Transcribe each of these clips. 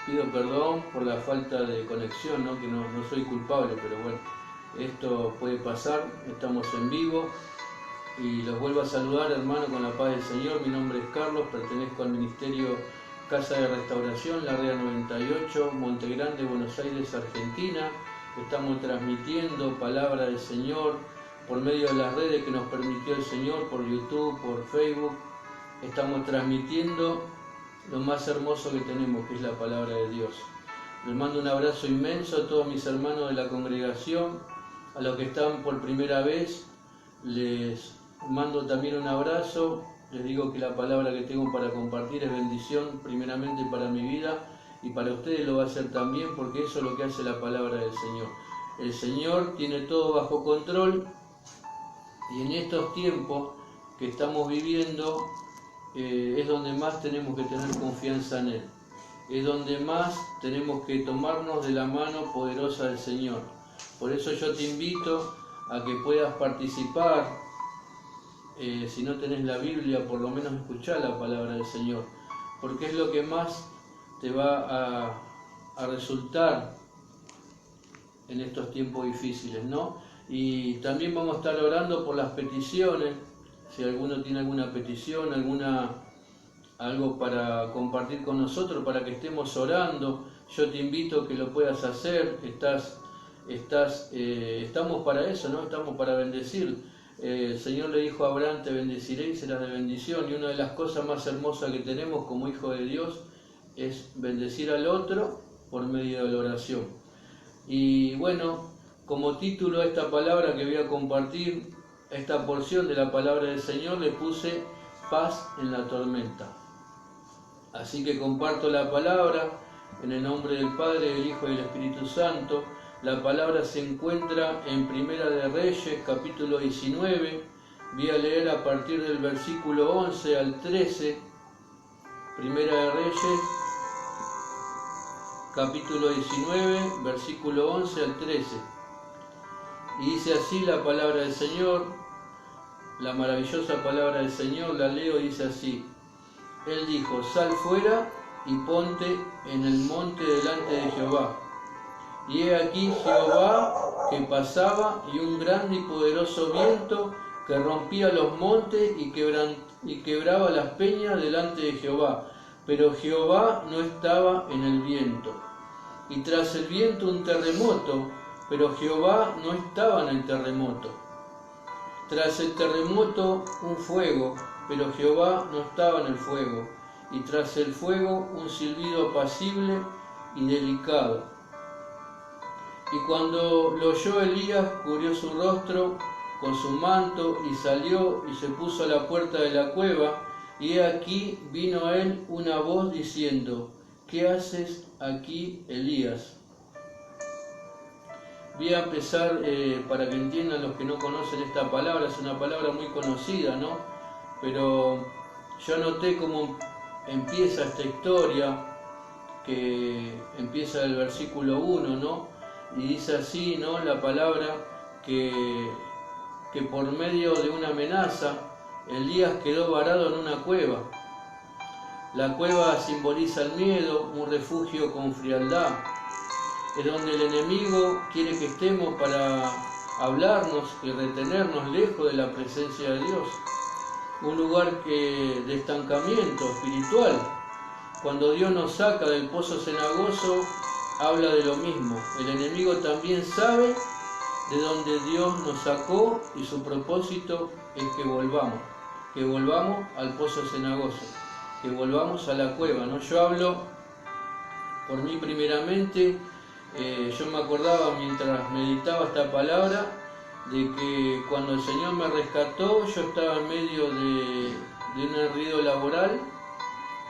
Pido perdón por la falta de conexión, ¿no? Que no soy culpable, pero bueno, esto puede pasar, estamos en vivo y los vuelvo a saludar, hermano, con la paz del Señor. Mi nombre es Carlos, pertenezco al Ministerio Casa de Restauración, La Rea 98, Montegrande, Buenos Aires, Argentina. Estamos transmitiendo palabra del Señor por medio de las redes que nos permitió el Señor, por YouTube, por Facebook. Estamos transmitiendo lo más hermoso que tenemos, que es la palabra de Dios. Les mando un abrazo inmenso a todos mis hermanos de la congregación, a los que están por primera vez, les mando también un abrazo. Les digo que la palabra que tengo para compartir es bendición, primeramente para mi vida, y para ustedes lo va a hacer también, porque eso es lo que hace la palabra del Señor. El Señor tiene todo bajo control, y en estos tiempos que estamos viviendo, es donde más tenemos que tener confianza en Él. Es donde más tenemos que tomarnos de la mano poderosa del Señor. Por eso yo te invito a que puedas participar. Si no tenés la Biblia, por lo menos escuchar la palabra del Señor, porque es lo que más te va a resultar en estos tiempos difíciles, ¿no? Y también vamos a estar orando por las peticiones. Si alguno tiene alguna petición, algo para compartir con nosotros, para que estemos orando, yo te invito a que lo puedas hacer. Estamos para eso, ¿no? Estamos para bendecir. El Señor le dijo a Abraham: te bendeciré y serás de bendición. Y una de las cosas más hermosas que tenemos como hijos de Dios es bendecir al otro por medio de la oración. Y bueno, como título a esta palabra que voy a compartir, esta porción de la palabra del Señor, le puse paz en la tormenta. Así que comparto la palabra en el nombre del Padre, del Hijo y del Espíritu Santo. La palabra se encuentra en Primera de Reyes, capítulo 19. Voy a leer a partir del versículo 11 al 13. Primera de Reyes, capítulo 19, versículo 11 al 13. Y dice así la palabra del Señor, la maravillosa palabra del Señor, la leo, dice así. Él dijo: sal fuera y ponte en el monte delante de Jehová. Y he aquí Jehová que pasaba, y un grande y poderoso viento que rompía los montes y quebraba las peñas delante de Jehová. Pero Jehová no estaba en el viento. Y tras el viento un terremoto, pero Jehová no estaba en el terremoto. Tras el terremoto un fuego, pero Jehová no estaba en el fuego. Y tras el fuego un silbido apacible y delicado. Y cuando lo oyó Elías, cubrió su rostro con su manto y salió y se puso a la puerta de la cueva. Y he aquí vino a él una voz diciendo: ¿qué haces aquí, Elías? Voy a empezar para que entiendan los que no conocen esta palabra. Es una palabra muy conocida, ¿no? Pero yo noté cómo empieza esta historia, que empieza el versículo 1, ¿no? Y dice así, ¿no? La palabra que por medio de una amenaza, Elías quedó varado en una cueva. La cueva simboliza el miedo, un refugio con frialdad. Es donde el enemigo quiere que estemos para hablarnos y retenernos lejos de la presencia de Dios. Un lugar de estancamiento espiritual. Cuando Dios nos saca del pozo cenagoso, habla de lo mismo. El enemigo también sabe de dónde Dios nos sacó, y su propósito es que volvamos al pozo cenagoso, que volvamos a la cueva, ¿no? Yo hablo por mí primeramente. Yo me acordaba mientras meditaba esta palabra de que cuando el Señor me rescató, yo estaba en medio de un enredo laboral,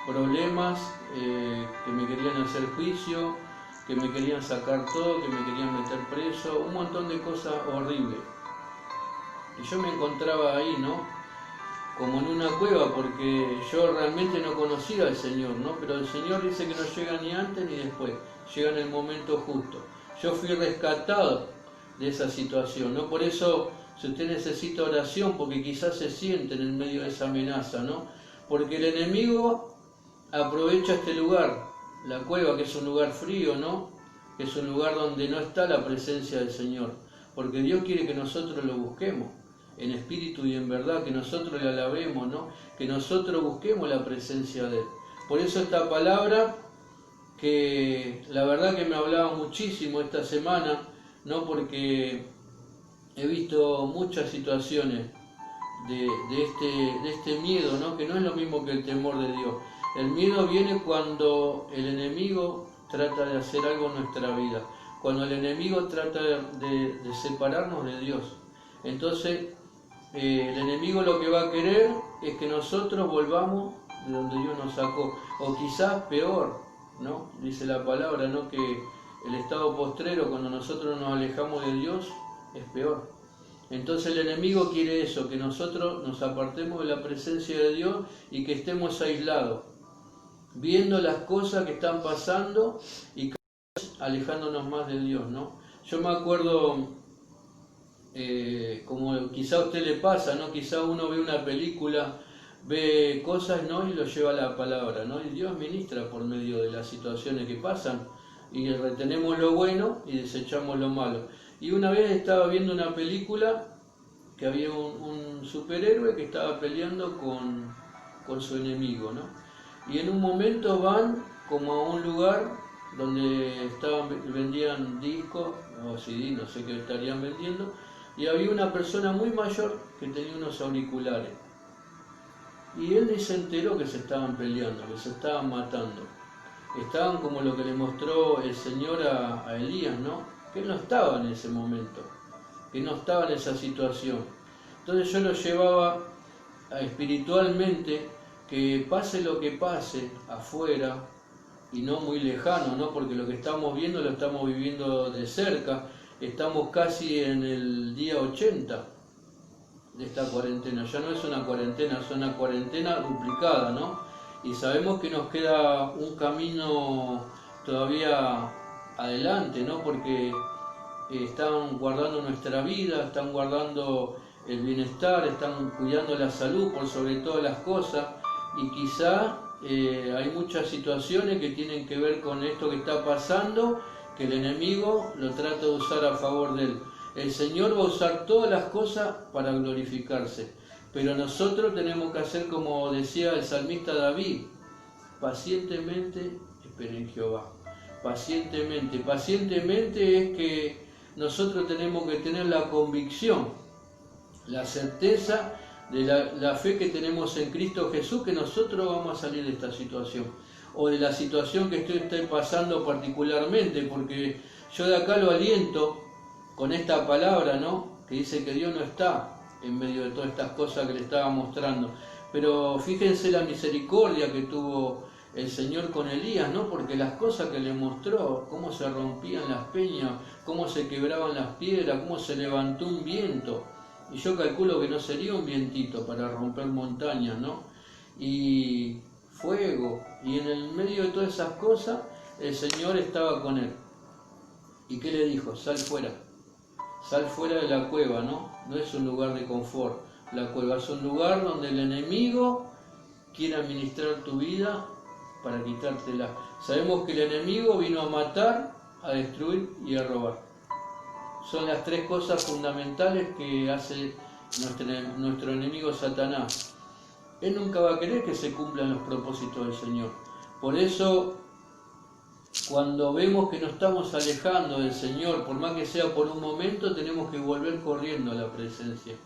problemas, que me querían hacer juicio, que me querían sacar todo, que me querían meter preso, un montón de cosas horribles. Y yo me encontraba ahí, ¿no? Como en una cueva, porque yo realmente no conocía al Señor, ¿no? Pero el Señor dice que no llega ni antes ni después, llega en el momento justo. Yo fui rescatado de esa situación, ¿no? Por eso, si usted necesita oración, porque quizás se siente en el medio de esa amenaza, ¿no? Porque el enemigo aprovecha este lugar la cueva, que es un lugar frío, ¿no? Que es un lugar donde no está la presencia del Señor, porque Dios quiere que nosotros lo busquemos en espíritu y en verdad, que nosotros le alabemos, ¿no? Que nosotros busquemos la presencia de Él. Por eso esta palabra, que la verdad que me hablaba muchísimo esta semana, ¿no? Porque he visto muchas situaciones de este miedo, ¿no? Que no es lo mismo que el temor de Dios. El miedo viene cuando el enemigo trata de hacer algo en nuestra vida, cuando el enemigo trata de separarnos de Dios. Entonces, el enemigo lo que va a querer es que nosotros volvamos de donde Dios nos sacó, o quizás peor, ¿no? Dice la palabra, ¿no? Que el estado postrero, cuando nosotros nos alejamos de Dios, es peor. Entonces el enemigo quiere eso, que nosotros nos apartemos de la presencia de Dios y que estemos aislados, viendo las cosas que están pasando y cada vez alejándonos más de Dios, ¿no? Yo me acuerdo, como quizá a usted le pasa, ¿no? Quizá uno ve una película, ve cosas, ¿no? Y lo lleva a la palabra, ¿no? Y Dios ministra por medio de las situaciones que pasan y retenemos lo bueno y desechamos lo malo. Y una vez estaba viendo una película que había un superhéroe que estaba peleando con su enemigo, ¿no? Y en un momento van como a un lugar donde vendían discos o CD, no sé qué estarían vendiendo, y había una persona muy mayor que tenía unos auriculares. Y él ni se enteró que se estaban peleando, que se estaban matando. Estaban como lo que le mostró el Señor a Elías, ¿no? Que él no estaba en ese momento, que no estaba en esa situación. Entonces yo lo llevaba espiritualmente, que pase lo que pase afuera, y no muy lejano, ¿no? Porque lo que estamos viendo lo estamos viviendo de cerca. Estamos casi en el día 80 de esta cuarentena. Ya no es una cuarentena, es una cuarentena duplicada, ¿no? Y sabemos que nos queda un camino todavía adelante, ¿no? Porque están guardando nuestra vida, están guardando el bienestar, están cuidando la salud por sobre todas las cosas, y quizá hay muchas situaciones que tienen que ver con esto que está pasando, que el enemigo lo trata de usar a favor de él. El Señor va a usar todas las cosas para glorificarse, pero nosotros tenemos que hacer como decía el salmista David: pacientemente esperen en Jehová. Pacientemente. Pacientemente es que nosotros tenemos que tener la convicción, la certeza de la fe que tenemos en Cristo Jesús, que nosotros vamos a salir de esta situación, o de la situación que estoy pasando particularmente, porque yo de acá lo aliento con esta palabra, ¿no? Que dice que Dios no está en medio de todas estas cosas que le estaba mostrando. Pero fíjense la misericordia que tuvo el Señor con Elías, ¿no? Porque las cosas que le mostró, cómo se rompían las peñas, cómo se quebraban las piedras, cómo se levantó un viento. Y yo calculo que no sería un vientito para romper montañas, ¿no? Y fuego. Y en el medio de todas esas cosas, el Señor estaba con él. ¿Y qué le dijo? Sal fuera. Sal fuera de la cueva, ¿no? No es un lugar de confort. La cueva es un lugar donde el enemigo quiere administrar tu vida para quitártela. Sabemos que el enemigo vino a matar, a destruir y a robar. Son las tres cosas fundamentales que hace nuestro enemigo Satanás. Él nunca va a querer que se cumplan los propósitos del Señor. Por eso, cuando vemos que nos estamos alejando del Señor, por más que sea por un momento, tenemos que volver corriendo a la presencia.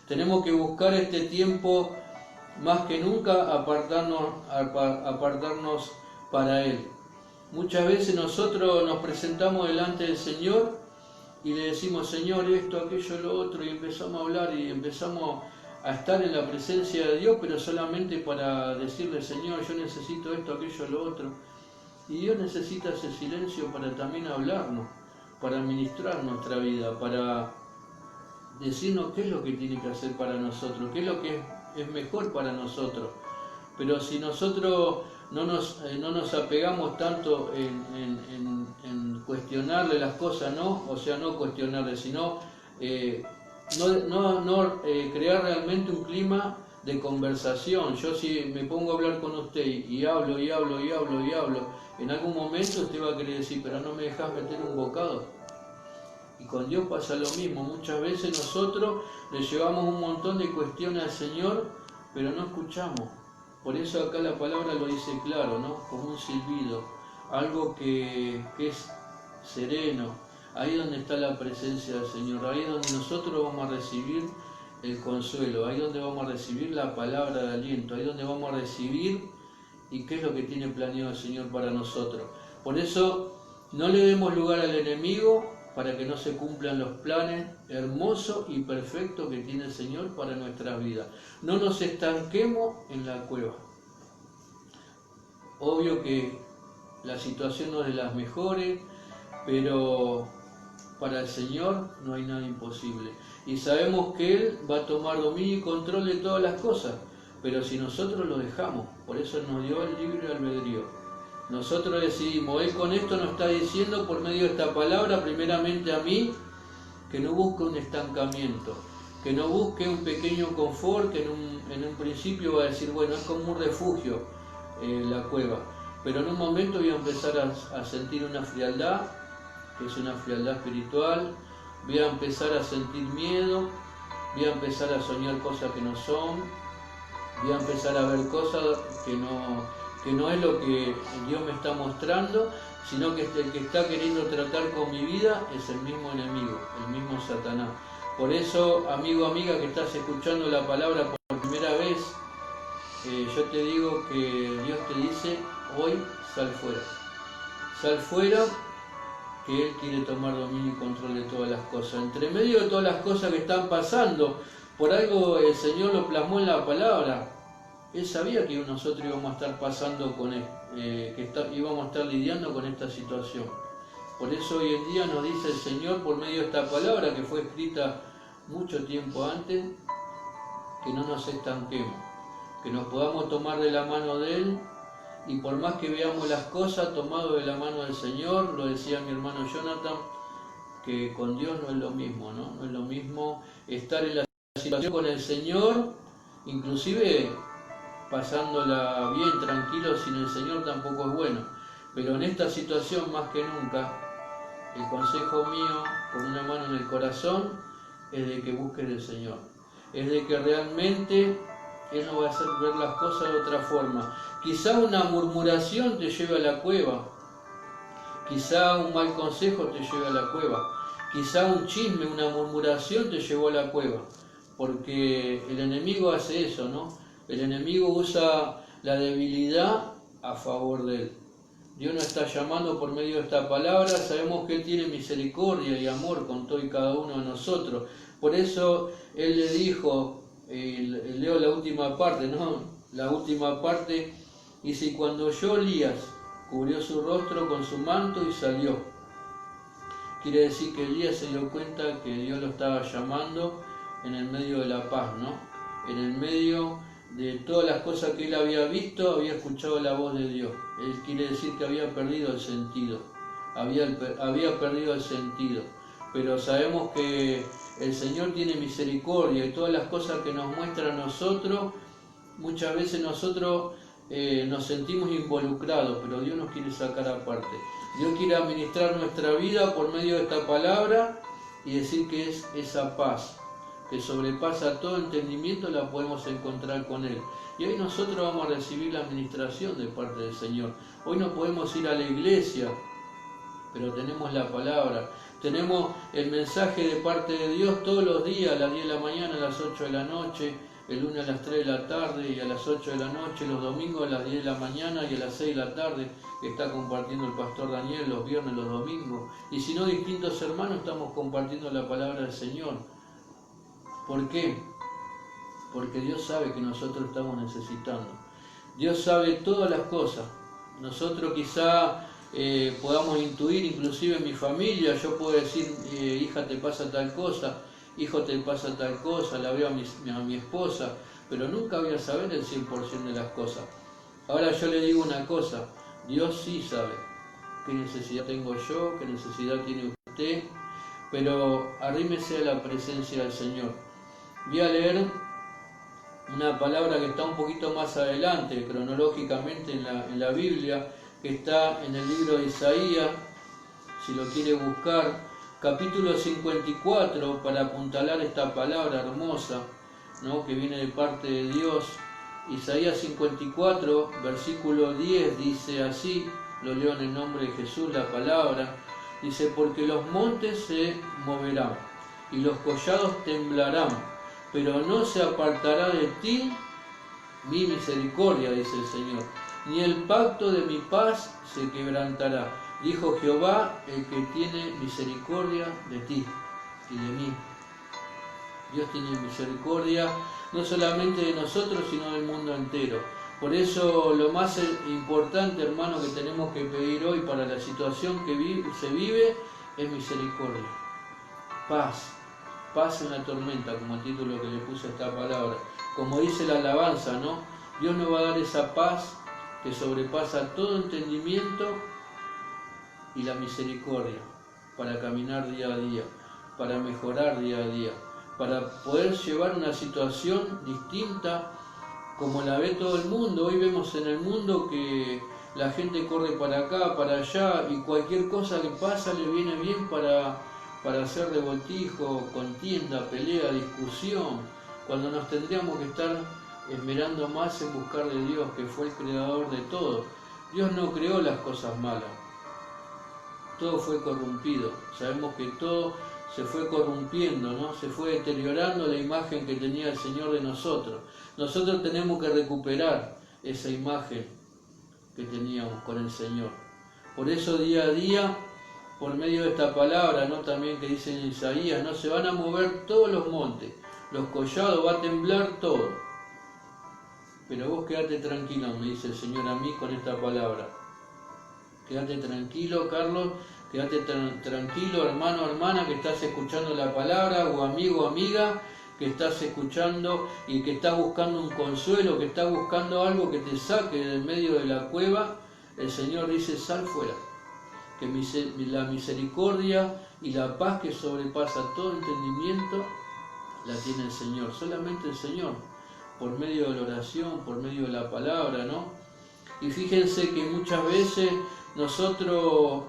Tenemos que buscar este tiempo más que nunca apartarnos para Él. Muchas veces nosotros nos presentamos delante del Señor y le decimos: Señor, esto, aquello, lo otro, y empezamos a hablar y empezamos a estar en la presencia de Dios, pero solamente para decirle: Señor, yo necesito esto, aquello, lo otro. Y Dios necesita ese silencio para también hablarnos, para ministrar nuestra vida, para decirnos qué es lo que tiene que hacer para nosotros, qué es lo que es mejor para nosotros. Pero si nosotros no nos apegamos tanto en cuestionarle las cosas, ¿no? O sea, no cuestionarle, sino crear realmente un clima de conversación. Yo si me pongo a hablar con usted y hablo, en algún momento usted va a querer decir, pero no me dejas meter un bocado. Y con Dios pasa lo mismo. Muchas veces nosotros le llevamos un montón de cuestiones al Señor, pero no escuchamos. Por eso acá la palabra lo dice claro, ¿no? Como un silbido, algo que es sereno. Ahí donde está la presencia del Señor, ahí donde nosotros vamos a recibir el consuelo, ahí donde vamos a recibir la palabra de aliento, ahí donde vamos a recibir y qué es lo que tiene planeado el Señor para nosotros. Por eso no le demos lugar al enemigo para que no se cumplan los planes hermosos y perfectos que tiene el Señor para nuestras vidas. No nos estanquemos en la cueva. Obvio que la situación no es de las mejores, pero para el Señor no hay nada imposible. Y sabemos que Él va a tomar dominio y control de todas las cosas, pero si nosotros lo dejamos, por eso nos dio el libre albedrío. Nosotros decidimos, Él con esto nos está diciendo por medio de esta palabra, primeramente a mí, que no busque un estancamiento, que no busque un pequeño confort, que en un principio va a decir, bueno, es como un refugio la cueva, pero en un momento voy a empezar a sentir una frialdad, que es una frialdad espiritual, voy a empezar a sentir miedo, voy a empezar a soñar cosas que no son, voy a empezar a ver cosas que no es lo que Dios me está mostrando, sino que el que está queriendo tratar con mi vida es el mismo enemigo, el mismo Satanás. Por eso, amigo, amiga, que estás escuchando la palabra por primera vez, yo te digo que Dios te dice, hoy sal fuera. Sal fuera, que Él quiere tomar dominio y control de todas las cosas. Entre medio de todas las cosas que están pasando, por algo el Señor lo plasmó en la palabra. Él sabía que nosotros íbamos a estar pasando con él, íbamos a estar lidiando con esta situación. Por eso hoy en día nos dice el Señor por medio de esta palabra que fue escrita mucho tiempo antes, que no nos estanquemos, que nos podamos tomar de la mano de Él y por más que veamos las cosas tomados de la mano del Señor, lo decía mi hermano Jonathan, que con Dios no es lo mismo, ¿no? No es lo mismo estar en la situación con el Señor, inclusive pasándola bien, tranquilo, sin el Señor tampoco es bueno. Pero en esta situación más que nunca, el consejo mío, con una mano en el corazón, es de que busques al Señor. Es de que realmente Él nos va a hacer ver las cosas de otra forma. Quizá una murmuración te lleve a la cueva. Quizá un mal consejo te lleve a la cueva. Quizá un chisme, una murmuración te llevó a la cueva. Porque el enemigo hace eso, ¿no? El enemigo usa la debilidad a favor de él. Dios nos está llamando por medio de esta palabra, sabemos que Él tiene misericordia y amor con todo y cada uno de nosotros. Por eso Él le dijo, leo la última parte, ¿no? La última parte dice, y cuando oyó Elías, cubrió su rostro con su manto y salió. Quiere decir que Elías se dio cuenta que Dios lo estaba llamando en el medio de la paz, ¿no? En el medio de todas las cosas que él había visto, había escuchado la voz de Dios. Él quiere decir que había perdido el sentido. Había perdido el sentido. Pero sabemos que el Señor tiene misericordia y todas las cosas que nos muestra a nosotros, muchas veces nosotros nos sentimos involucrados, pero Dios nos quiere sacar aparte. Dios quiere administrar nuestra vida por medio de esta palabra y decir que es esa paz que sobrepasa todo entendimiento, la podemos encontrar con Él. Y hoy nosotros vamos a recibir la administración de parte del Señor. Hoy no podemos ir a la iglesia, pero tenemos la palabra. Tenemos el mensaje de parte de Dios todos los días, a las 10 de la mañana, a las 8 de la noche, el lunes a las 3 de la tarde y a las 8 de la noche, los domingos a las 10 de la mañana y a las 6 de la tarde, que está compartiendo el pastor Daniel los viernes, los domingos. Y si no, distintos hermanos estamos compartiendo la palabra del Señor. ¿Por qué? Porque Dios sabe que nosotros estamos necesitando. Dios sabe todas las cosas. Nosotros quizá podamos intuir, inclusive en mi familia, yo puedo decir, hija, te pasa tal cosa, hijo, te pasa tal cosa, la veo a mi esposa, pero nunca voy a saber el 100% de las cosas. Ahora yo le digo una cosa, Dios sí sabe qué necesidad tengo yo, qué necesidad tiene usted, pero arrímese a la presencia del Señor. Voy a leer una palabra que está un poquito más adelante, cronológicamente en la Biblia, que está en el libro de Isaías, si lo quiere buscar, capítulo 54, para apuntalar esta palabra hermosa, ¿no?, que viene de parte de Dios. Isaías 54, versículo 10, dice así, lo leo en el nombre de Jesús, la palabra, dice: porque los montes se moverán y los collados temblarán, pero no se apartará de ti mi misericordia, dice el Señor, ni el pacto de mi paz se quebrantará, dijo Jehová, el que tiene misericordia de ti y de mí. Dios tiene misericordia no solamente de nosotros, sino del mundo entero. Por eso lo más importante, hermano, que tenemos que pedir hoy para la situación que se vive es misericordia. Paz, paz en la tormenta, como el título que le puse a esta palabra. Como dice la alabanza, ¿no? Dios nos va a dar esa paz que sobrepasa todo entendimiento y la misericordia para caminar día a día, para mejorar día a día, para poder llevar una situación distinta como la ve todo el mundo. Hoy vemos en el mundo que la gente corre para acá, para allá, y cualquier cosa que pasa le viene bien para hacer revoltijo, contienda, pelea, discusión, cuando nos tendríamos que estar esmerando más en buscar de Dios, que fue el creador de todo. Dios no creó las cosas malas, todo fue corrompido. Sabemos que todo se fue corrompiendo, ¿no? Se fue deteriorando la imagen que tenía el Señor de nosotros. Nosotros tenemos que recuperar esa imagen que teníamos con el Señor. Por eso día a día, por medio de esta palabra, ¿no?, también que dice en Isaías, ¿no?, se van a mover todos los montes, los collados, va a temblar todo. Pero vos quédate tranquilo, me dice el Señor a mí con esta palabra. Quédate tranquilo, Carlos, quédate tranquilo, hermano, hermana, que estás escuchando la palabra, o amigo, amiga, que estás escuchando y que estás buscando un consuelo, que estás buscando algo que te saque del medio de la cueva. El Señor dice: sal fuera, que la misericordia y la paz que sobrepasa todo entendimiento la tiene el Señor, solamente el Señor, por medio de la oración, por medio de la palabra, ¿no? Y fíjense que muchas veces nosotros,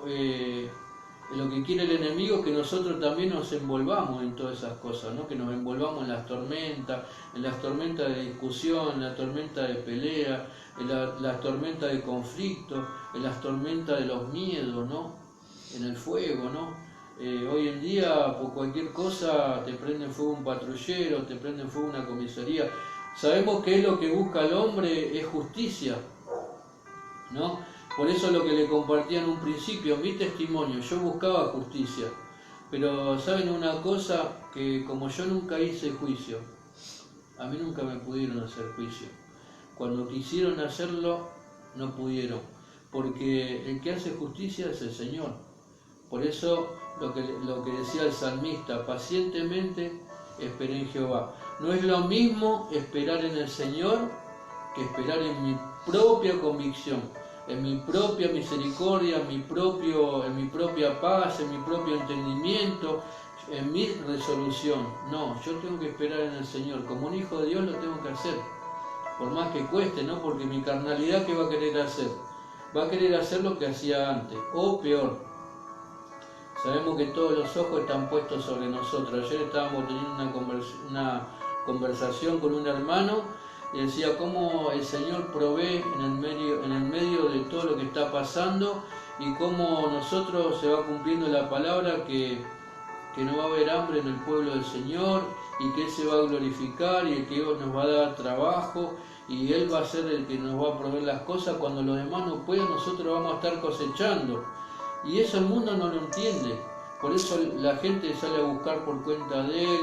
lo que quiere el enemigo es que nosotros también nos envolvamos en todas esas cosas, ¿no? Que nos envolvamos en las tormentas de discusión, en la tormenta de pelea, en las tormentas de conflicto, en las tormentas de los miedos, ¿no? En el fuego, ¿no? Hoy en día, por cualquier cosa, te prende fuego un patrullero, te prende fuego una comisaría. Sabemos que lo que busca el hombre es justicia, ¿no? Por eso lo que le compartía en un principio, mi testimonio, yo buscaba justicia. Pero ¿saben una cosa? Que como yo nunca hice juicio, a mí nunca me pudieron hacer juicio. Cuando quisieron hacerlo, no pudieron. Porque el que hace justicia es el Señor. Por eso lo que decía el salmista: pacientemente esperé en Jehová. No es lo mismo esperar en el Señor que esperar en mi propia convicción, en mi propia misericordia, en mi propia paz, en mi propio entendimiento, en mi resolución. No, yo tengo que esperar en el Señor. Como un hijo de Dios lo tengo que hacer, por más que cueste, ¿no? Porque mi carnalidad, ¿qué va a querer hacer? Va a querer hacer lo que hacía antes, o peor. Sabemos que todos los ojos están puestos sobre nosotros. Ayer estábamos teniendo una conversación con un hermano y decía cómo el Señor provee en el medio de todo lo que está pasando, y cómo nosotros se va cumpliendo la palabra que no va a haber hambre en el pueblo del Señor, y que Él se va a glorificar, y que Dios nos va a dar trabajo, y Él va a ser el que nos va a proveer las cosas. Cuando los demás no puedan, nosotros vamos a estar cosechando. Y eso el mundo no lo entiende. Por eso la gente sale a buscar por cuenta de él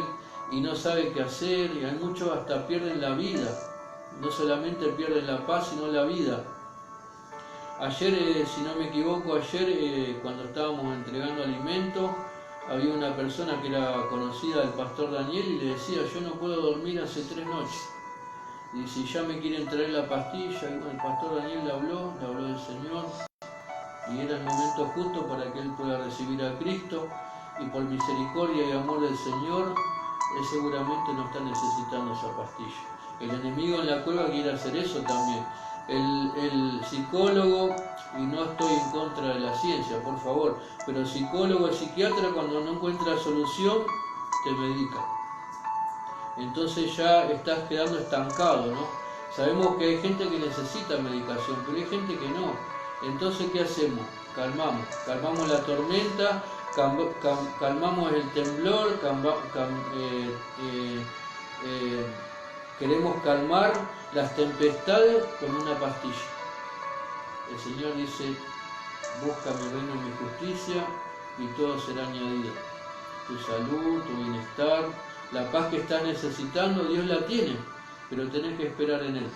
y no sabe qué hacer, y hay muchos hasta pierden la vida. No solamente pierden la paz, sino la vida. Ayer, si no me equivoco, cuando estábamos entregando alimentos, había una persona que era conocida del pastor Daniel y le decía: yo no puedo dormir hace 3 noches. Y si ya me quieren traer la pastilla, y bueno, el pastor Daniel le habló del Señor, y era el momento justo para que él pueda recibir a Cristo, y por misericordia y amor del Señor, él seguramente no está necesitando esa pastilla. El enemigo en la cueva quiere hacer eso también. El psicólogo, y no estoy en contra de la ciencia, por favor, pero el psicólogo, el psiquiatra, cuando no encuentra solución, te medica. Entonces ya estás quedando estancado, ¿no? Sabemos que hay gente que necesita medicación, pero hay gente que no. Entonces, ¿qué hacemos? Calmamos la tormenta, calmamos el temblor, queremos calmar las tempestades con una pastilla. El Señor dice, busca mi reino y mi justicia y todo será añadido. Tu salud, tu bienestar, la paz que estás necesitando, Dios la tiene, pero tenés que esperar en Él.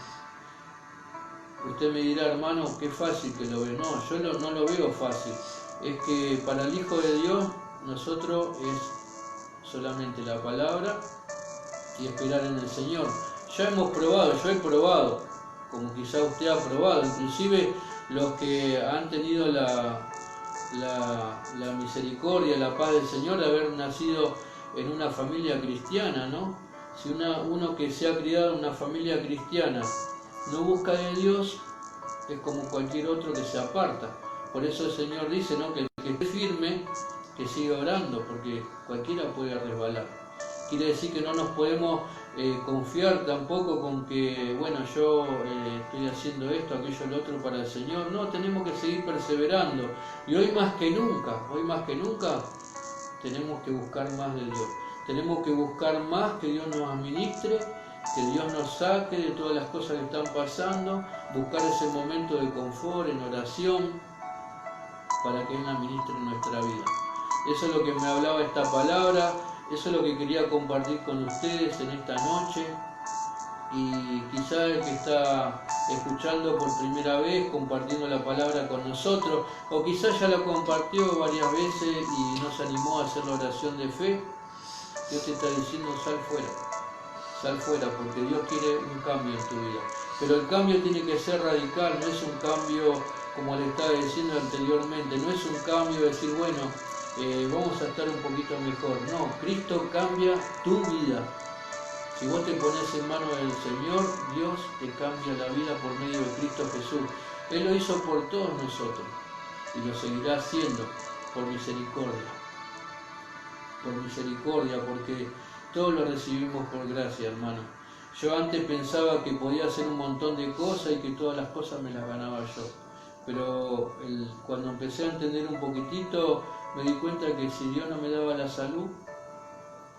Usted me dirá, hermano, qué fácil que lo ve. No, yo no lo veo fácil. Es que para el Hijo de Dios, nosotros es solamente la palabra y esperar en el Señor. Ya hemos probado, yo he probado, como quizá usted ha probado, inclusive los que han tenido la misericordia, la paz del Señor de haber nacido en una familia cristiana, ¿no? Si uno que se ha criado en una familia cristiana no busca de Dios, es como cualquier otro que se aparta. Por eso el Señor dice, ¿no?, que el que esté firme, que siga orando, porque cualquiera puede resbalar. Quiere decir que no nos podemos confiar tampoco con que, bueno, yo estoy haciendo esto, aquello, lo otro para el Señor. No, tenemos que seguir perseverando. Y hoy más que nunca, tenemos que buscar más de Dios. Tenemos que buscar más que Dios nos administre, que Dios nos saque de todas las cosas que están pasando, buscar ese momento de confort en oración para que Él administre nuestra vida. Eso es lo que me hablaba esta palabra, eso es lo que quería compartir con ustedes en esta noche. Y quizá el que está escuchando por primera vez, compartiendo la palabra con nosotros, o quizá ya la compartió varias veces y no se animó a hacer la oración de fe, Dios te está diciendo, sal fuera, porque Dios quiere un cambio en tu vida. Pero el cambio tiene que ser radical, no es un cambio, como le estaba diciendo anteriormente, no es un cambio de decir, bueno, vamos a estar un poquito mejor. No, Cristo cambia tu vida. Si vos te pones en manos del Señor, Dios te cambia la vida por medio de Cristo Jesús. Él lo hizo por todos nosotros y lo seguirá haciendo por misericordia. Por misericordia, porque todo lo recibimos por gracia, hermano. Yo antes pensaba que podía hacer un montón de cosas y que todas las cosas me las ganaba yo. Pero cuando empecé a entender un poquitito, me di cuenta que si Dios no me daba la salud,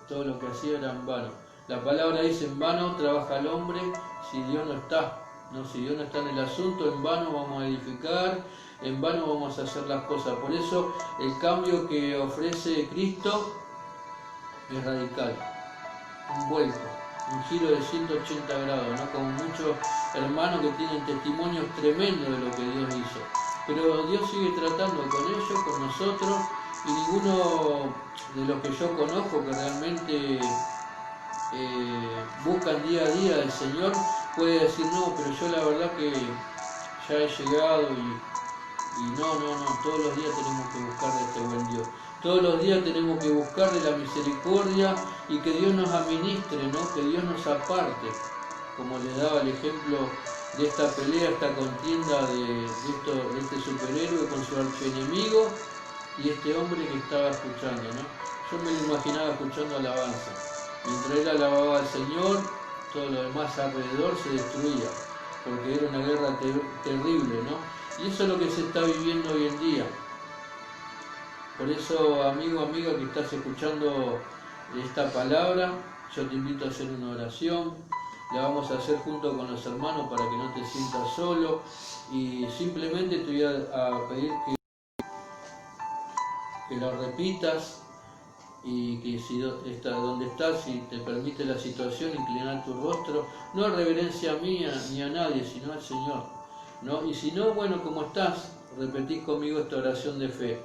todo lo que hacía era en vano. La palabra dice, en vano trabaja el hombre si Dios no está. ¿No? Si Dios no está en el asunto, en vano vamos a edificar, en vano vamos a hacer las cosas. Por eso el cambio que ofrece Cristo es radical. Un vuelco, un giro de 180 grados, ¿no? Como muchos hermanos que tienen testimonios tremendos de lo que Dios hizo. Pero Dios sigue tratando con ellos, con nosotros, y ninguno de los que yo conozco que realmente buscan día a día del Señor puede decir, no, pero yo la verdad que ya he llegado y no, todos los días tenemos que buscar de este buen Dios. Todos los días tenemos que buscar de la misericordia y que Dios nos administre, ¿no? Que Dios nos aparte, como les daba el ejemplo de esta pelea, esta contienda de este superhéroe con su archienemigo y este hombre que estaba escuchando, ¿no? Yo me lo imaginaba escuchando alabanza. Mientras él alababa al Señor, todo lo demás alrededor se destruía, porque era una guerra terrible, ¿no? Y eso es lo que se está viviendo hoy en día. Por eso, amigo, amiga que estás escuchando esta palabra, yo te invito a hacer una oración. La vamos a hacer junto con los hermanos para que no te sientas solo. Y simplemente te voy a pedir que lo repitas y que si donde estás, si te permite la situación, inclinar tu rostro, no a reverencia mía ni a nadie, sino al Señor, ¿no? Y si no, bueno, como estás, repetís conmigo esta oración de fe,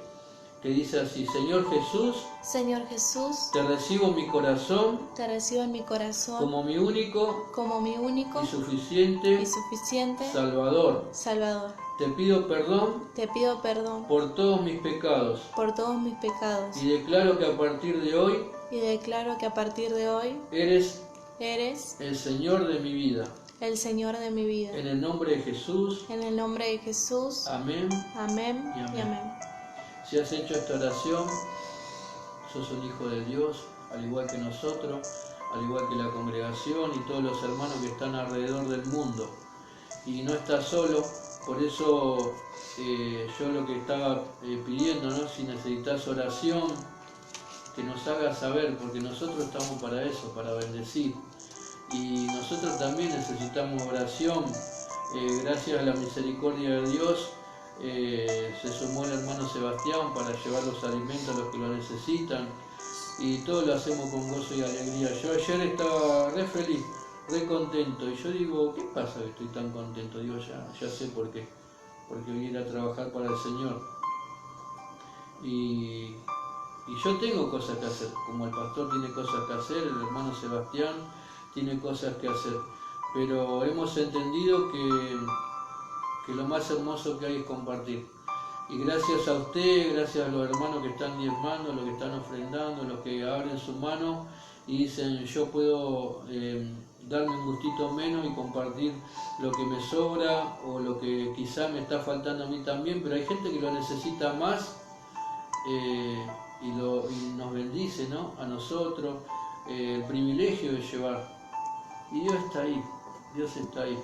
que dice así: Señor Jesús, te recibo en mi corazón, como mi único y suficiente Salvador. Te pido perdón por todos mis pecados. Y declaro que a partir de hoy eres Eres el Señor de mi vida. el Señor de mi vida. En el nombre de Jesús. En el nombre de Jesús. Amén. Amén Y amén. y amén. Si has hecho esta oración, sos un hijo de Dios, al igual que nosotros, al igual que la congregación y todos los hermanos que están alrededor del mundo. Y no estás solo, por eso yo lo que estaba pidiendo, ¿no? Si necesitas oración, que nos hagas saber, porque nosotros estamos para eso, para bendecir. Y nosotros también necesitamos oración. Gracias a la misericordia de Dios se sumó el hermano Sebastián para llevar los alimentos a los que lo necesitan, y todo lo hacemos con gozo y alegría. Yo ayer estaba re feliz, re contento, y yo digo, ¿qué pasa que estoy tan contento? Digo, ya sé por qué, porque voy a ir a trabajar para el Señor. Y yo tengo cosas que hacer, como el pastor tiene cosas que hacer, el hermano Sebastián tiene cosas que hacer, pero hemos entendido que lo más hermoso que hay es compartir. Y gracias a usted, gracias a los hermanos que están diezmando, los que están ofrendando, los que abren su mano y dicen, yo puedo darme un gustito menos y compartir lo que me sobra o lo que quizá me está faltando a mí también, pero hay gente que lo necesita más y nos bendice, ¿no? A nosotros, el privilegio de llevar. Y Dios está ahí, Dios está ahí.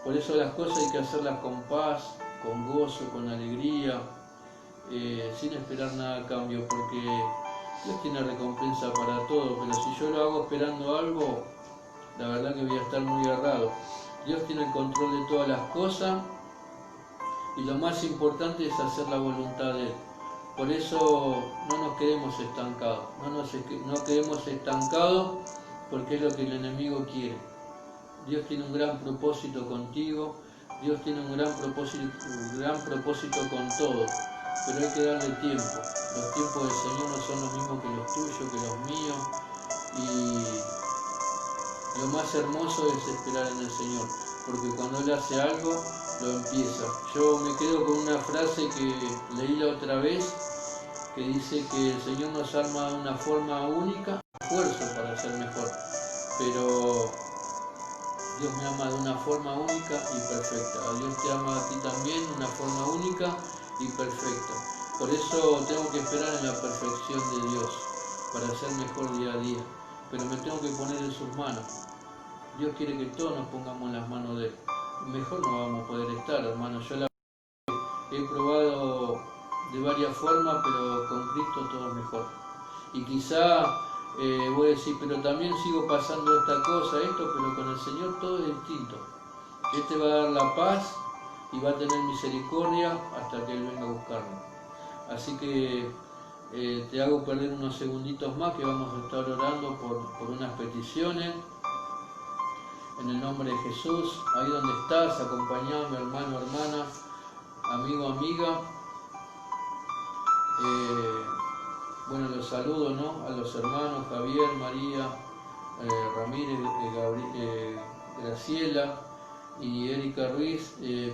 Por eso las cosas hay que hacerlas con paz, con gozo, con alegría, sin esperar nada a cambio, porque Dios tiene recompensa para todo, pero si yo lo hago esperando algo, la verdad que voy a estar muy errado. Dios tiene el control de todas las cosas y lo más importante es hacer la voluntad de Él. Por eso no nos quedemos estancados, no quedemos estancados porque es lo que el enemigo quiere. Dios tiene un gran propósito contigo, Dios tiene un gran propósito con todo, pero hay que darle tiempo. Los tiempos del Señor no son los mismos que los tuyos, que los míos, y lo más hermoso es esperar en el Señor, porque cuando Él hace algo, lo empieza. Yo me quedo con una frase que leí la otra vez, que dice que el Señor nos arma de una forma única, esfuerzo para ser mejor, pero Dios me ama de una forma única y perfecta. A Dios te ama a ti también de una forma única y perfecta. Por eso tengo que esperar en la perfección de Dios para ser mejor día a día. Pero me tengo que poner en sus manos. Dios quiere que todos nos pongamos en las manos de Él. Mejor no vamos a poder estar, hermano. Yo la he probado de varias formas, pero con Cristo todo es mejor. Y quizá voy a decir, pero también sigo pasando esta cosa, esto, pero con el Señor todo es distinto. Él te va a dar la paz y va a tener misericordia hasta que Él venga a buscarnos. Así que te hago perder unos segunditos más, que vamos a estar orando por unas peticiones. En el nombre de Jesús, ahí donde estás, acompañame, hermano, hermana, amigo, amiga. Bueno, los saludo, ¿no? A los hermanos Javier, María, Ramírez, Graciela y Erika Ruiz.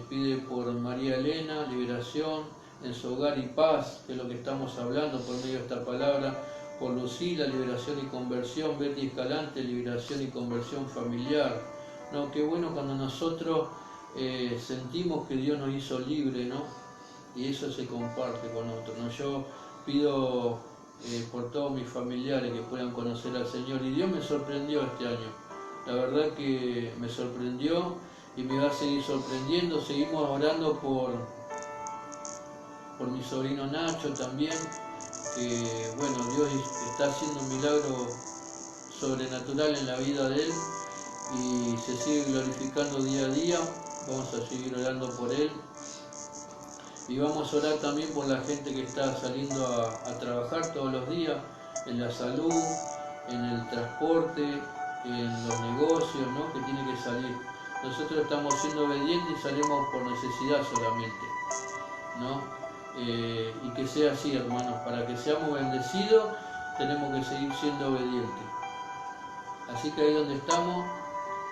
Pide por María Elena, liberación en su hogar y paz, que es lo que estamos hablando por medio de esta palabra. Por Lucila, liberación y conversión. Betty Escalante, liberación y conversión familiar. No, qué bueno cuando nosotros sentimos que Dios nos hizo libre, ¿no? Y eso se comparte con otros, ¿no? Yo pido por todos mis familiares que puedan conocer al Señor, y Dios me sorprendió este año. La verdad que me sorprendió y me va a seguir sorprendiendo. Seguimos orando por mi sobrino Nacho también, que bueno, Dios está haciendo un milagro sobrenatural en la vida de él y se sigue glorificando día a día. Vamos a seguir orando por él y vamos a orar también por la gente que está saliendo a trabajar todos los días, en la salud, en el transporte, en los negocios, ¿no? Que tiene que salir. Nosotros estamos siendo obedientes y salimos por necesidad solamente, ¿no? Y que sea así, hermanos. Para que seamos bendecidos tenemos que seguir siendo obedientes. Así que ahí donde estamos,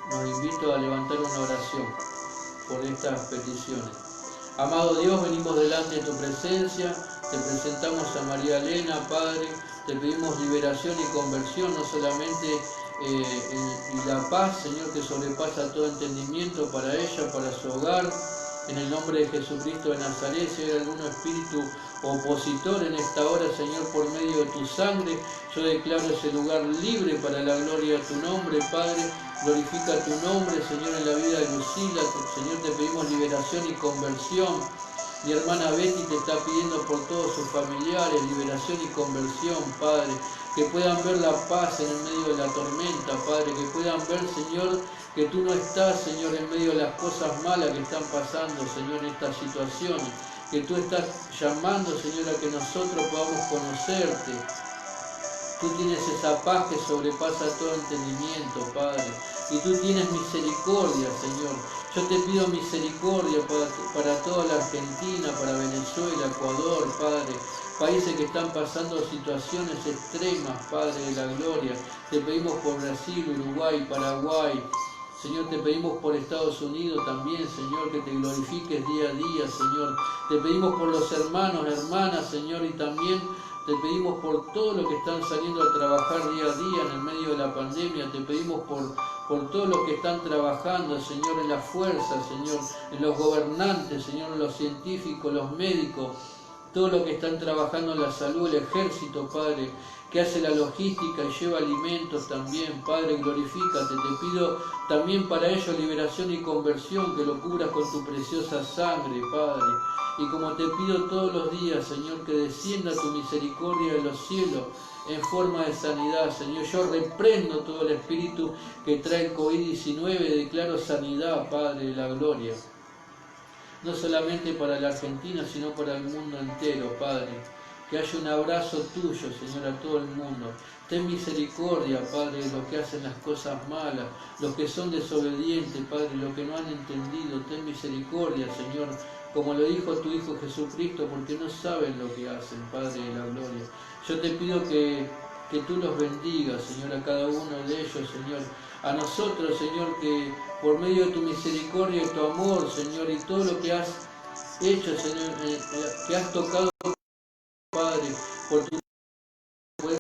los invito a levantar una oración por estas peticiones. Amado Dios, venimos delante de tu presencia, te presentamos a María Elena, Padre, te pedimos liberación y conversión, no solamente y la paz, Señor, que sobrepasa todo entendimiento para ella, para su hogar. En el nombre de Jesucristo de Nazaret, si hay algún espíritu opositor en esta hora, Señor, por medio de tu sangre, yo declaro ese lugar libre para la gloria de tu nombre, Padre. Glorifica tu nombre, Señor, en la vida de Lucila. Señor, te pedimos liberación y conversión. Mi hermana Betty te está pidiendo por todos sus familiares, liberación y conversión, Padre. Que puedan ver la paz en el medio de la tormenta, Padre. Que puedan ver, Señor, que tú no estás, Señor, en medio de las cosas malas que están pasando, Señor, en estas situaciones. Que tú estás llamando, Señor, a que nosotros podamos conocerte. Tú tienes esa paz que sobrepasa todo entendimiento, Padre. Y tú tienes misericordia, Señor. Yo te pido misericordia para toda la Argentina, para Venezuela, Ecuador, Padre. Países que están pasando situaciones extremas, Padre de la gloria. Te pedimos por Brasil, Uruguay, Paraguay. Señor, te pedimos por Estados Unidos también, Señor, que te glorifiques día a día, Señor. Te pedimos por los hermanos, hermanas, Señor, y también te pedimos por todo lo que están saliendo a trabajar día a día en el medio de la pandemia. Te pedimos por todos los que están trabajando, Señor, en la fuerza, Señor, en los gobernantes, Señor, en los científicos, los médicos, todos los que están trabajando en la salud, el ejército, Padre, que hace la logística y lleva alimentos también, Padre, glorifícate. Te pido también para ellos liberación y conversión, que lo cubras con tu preciosa sangre, Padre. Y como te pido todos los días, Señor, que descienda tu misericordia de los cielos en forma de sanidad, Señor. Yo reprendo todo el espíritu que trae el COVID-19, declaro sanidad, Padre de la gloria. No solamente para la Argentina, sino para el mundo entero, Padre. Que haya un abrazo tuyo, Señor, a todo el mundo. Ten misericordia, Padre, de los que hacen las cosas malas, los que son desobedientes, Padre, los que no han entendido. Ten misericordia, Señor, como lo dijo tu Hijo Jesucristo, porque no saben lo que hacen, Padre de la gloria. Yo te pido que tú los bendigas, Señor, a cada uno de ellos, Señor. A nosotros, Señor, que por medio de tu misericordia y tu amor, Señor, y todo lo que has hecho, Señor, que has tocado, Padre, por tu